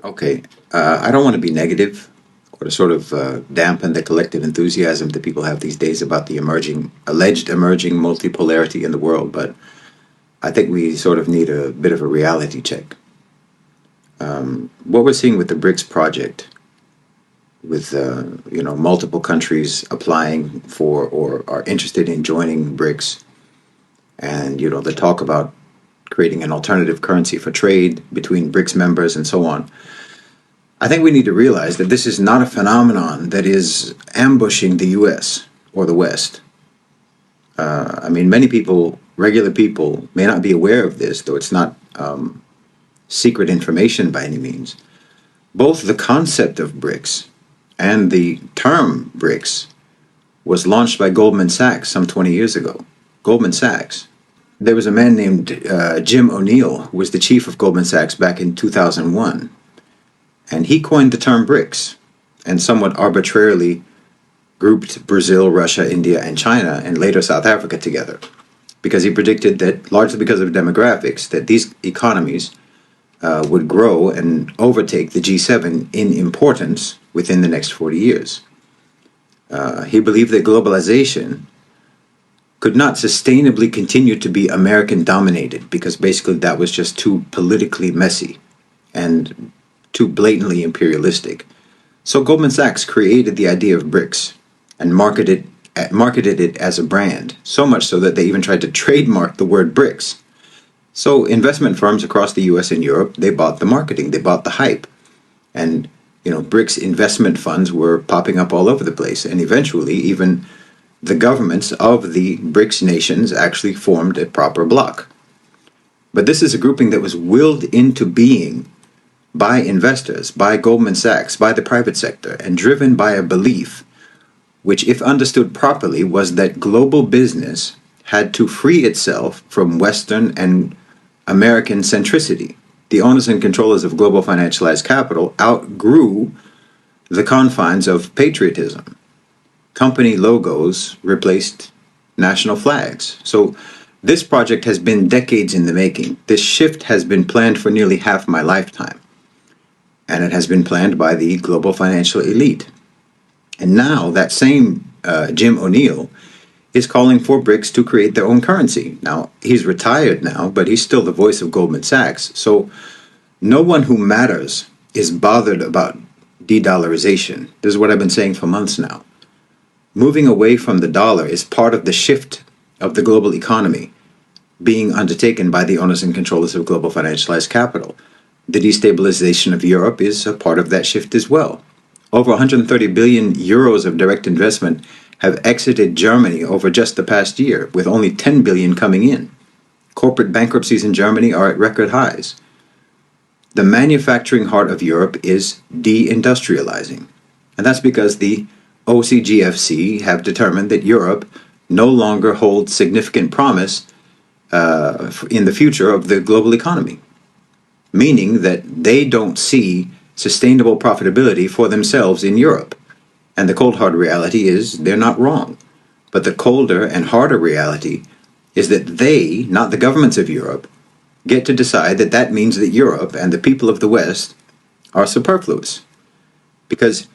Okay, I don't want to be negative or to sort of dampen the collective enthusiasm that people have these days about the alleged emerging multipolarity in the world, but I think we sort of need a bit of a reality check. What we're seeing with the BRICS project, with multiple countries applying for or are interested in joining BRICS, and the talk about creating an alternative currency for trade between BRICS members and so on. I think we need to realize that this is not a phenomenon that is ambushing the US or the West. Many people, regular people, may not be aware of this, though it's not secret information by any means. Both the concept of BRICS and the term BRICS was launched by Goldman Sachs some 20 years ago. Goldman Sachs. There was a man named Jim O'Neill, who was the chief of Goldman Sachs back in 2001. And he coined the term BRICS and somewhat arbitrarily grouped Brazil, Russia, India, and China, and later South Africa together, because he predicted that, largely because of demographics, that these economies would grow and overtake the G7 in importance within the next 40 years. He believed that globalization could not sustainably continue to be American-dominated, because basically that was just too politically messy and too blatantly imperialistic. So Goldman Sachs created the idea of BRICS and marketed it as a brand, so much so that they even tried to trademark the word BRICS. So investment firms across the US and Europe, they bought the marketing, they bought the hype. And, BRICS investment funds were popping up all over the place. And eventually, even the governments of the BRICS nations actually formed a proper bloc. But this is a grouping that was willed into being by investors, by Goldman Sachs, by the private sector, and driven by a belief, which, if understood properly, was that global business had to free itself from Western and American centricity. The owners and controllers of global financialized capital outgrew the confines of patriotism. Company logos replaced national flags. So this project has been decades in the making. This shift has been planned for nearly half my lifetime. And it has been planned by the global financial elite. And now that same Jim O'Neill is calling for BRICS to create their own currency. Now, he's retired now, but he's still the voice of Goldman Sachs. So no one who matters is bothered about de-dollarization. This is what I've been saying for months now. Moving away from the dollar is part of the shift of the global economy being undertaken by the owners and controllers of global financialized capital. The destabilization of Europe is a part of that shift as well. Over 130 billion euros of direct investment have exited Germany over just the past year, with only 10 billion coming in. Corporate bankruptcies in Germany are at record highs. The manufacturing heart of Europe is deindustrializing. And that's because the OCGFC have determined that Europe no longer holds significant promise in the future of the global economy, meaning that they don't see sustainable profitability for themselves in Europe. And the cold hard reality is they're not wrong. But the colder and harder reality is that they, not the governments of Europe, get to decide that that means that Europe and the people of the West are superfluous. Because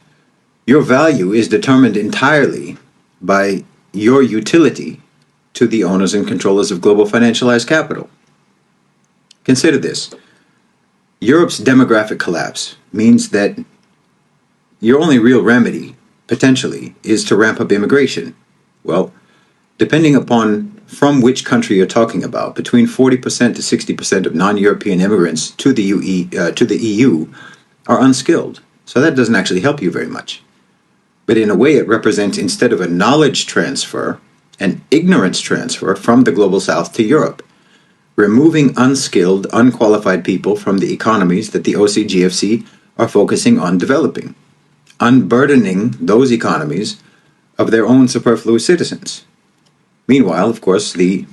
your value is determined entirely by your utility to the owners and controllers of global financialized capital. Consider this. Europe's demographic collapse means that your only real remedy, potentially, is to ramp up immigration. Well, depending upon from which country you're talking about, between 40% to 60% of non-European immigrants to the EU are unskilled. So that doesn't actually help you very much. But in a way, it represents, instead of a knowledge transfer, an ignorance transfer from the global south to Europe, removing unskilled, unqualified people from the economies that the OCGFC are focusing on developing, unburdening those economies of their own superfluous citizens. Meanwhile, of course, the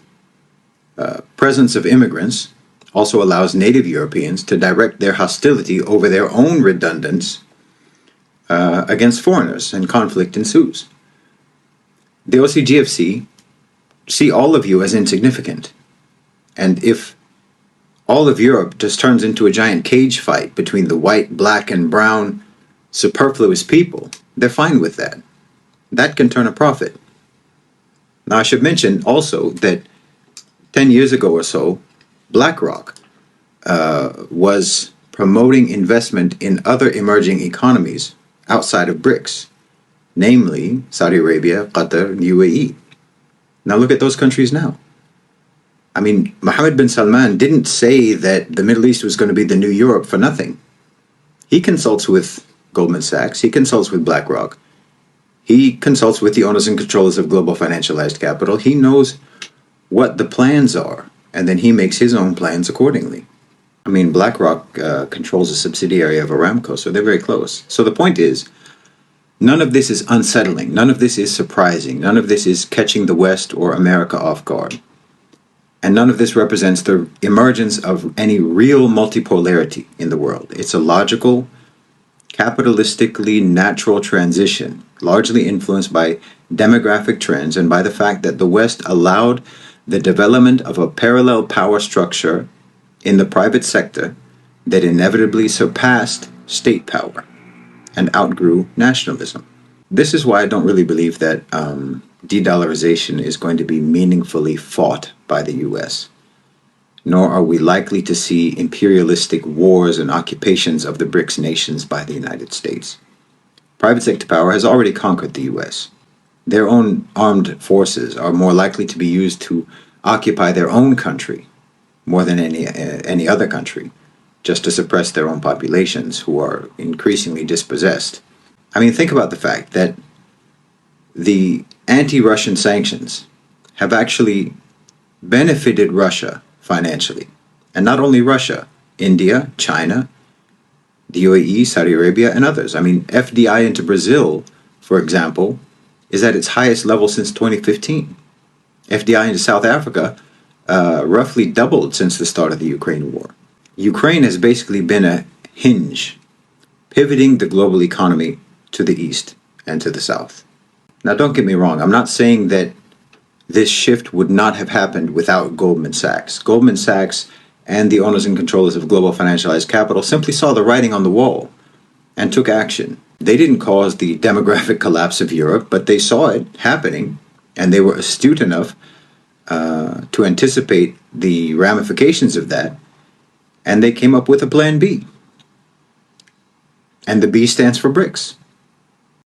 presence of immigrants also allows native Europeans to direct their hostility over their own redundance against foreigners, and conflict ensues. The OCGFC see all of you as insignificant. And if all of Europe just turns into a giant cage fight between the white, black, and brown superfluous people. They're fine with that. That can turn a profit. Now, I should mention also that 10 years ago or so, BlackRock was promoting investment in other emerging economies outside of BRICS, namely Saudi Arabia, Qatar, and UAE. Now look at those countries now. I mean, Mohammed bin Salman didn't say that the Middle East was going to be the new Europe for nothing. He consults with Goldman Sachs, he consults with BlackRock, he consults with the owners and controllers of global financialized capital. He knows what the plans are, and then he makes his own plans accordingly. I mean, BlackRock controls a subsidiary of Aramco, so they're very close. So the point is, none of this is unsettling. None of this is surprising. None of this is catching the West or America off guard. And none of this represents the emergence of any real multipolarity in the world. It's a logical, capitalistically natural transition, largely influenced by demographic trends and by the fact that the West allowed the development of a parallel power structure in the private sector that inevitably surpassed state power and outgrew nationalism. This is why I don't really believe that de-dollarization is going to be meaningfully fought by the US, nor are we likely to see imperialistic wars and occupations of the BRICS nations by the United States. Private sector power has already conquered the US. Their own armed forces are more likely to be used to occupy their own country more than any other country, just to suppress their own populations who are increasingly dispossessed. I mean, think about the fact that the anti-Russian sanctions have actually benefited Russia financially. And not only Russia, India, China, the UAE, Saudi Arabia, and others. I mean, FDI into Brazil, for example, is at its highest level since 2015. FDI into South Africa roughly doubled since the start of the Ukraine war. Ukraine has basically been a hinge, pivoting the global economy to the east and to the south. Now, don't get me wrong. I'm not saying that this shift would not have happened without Goldman Sachs. Goldman Sachs and the owners and controllers of global financialized capital simply saw the writing on the wall and took action. They didn't cause the demographic collapse of Europe, but they saw it happening, and they were astute enough to anticipate the ramifications of that, and they came up with a plan B. And the B stands for BRICS.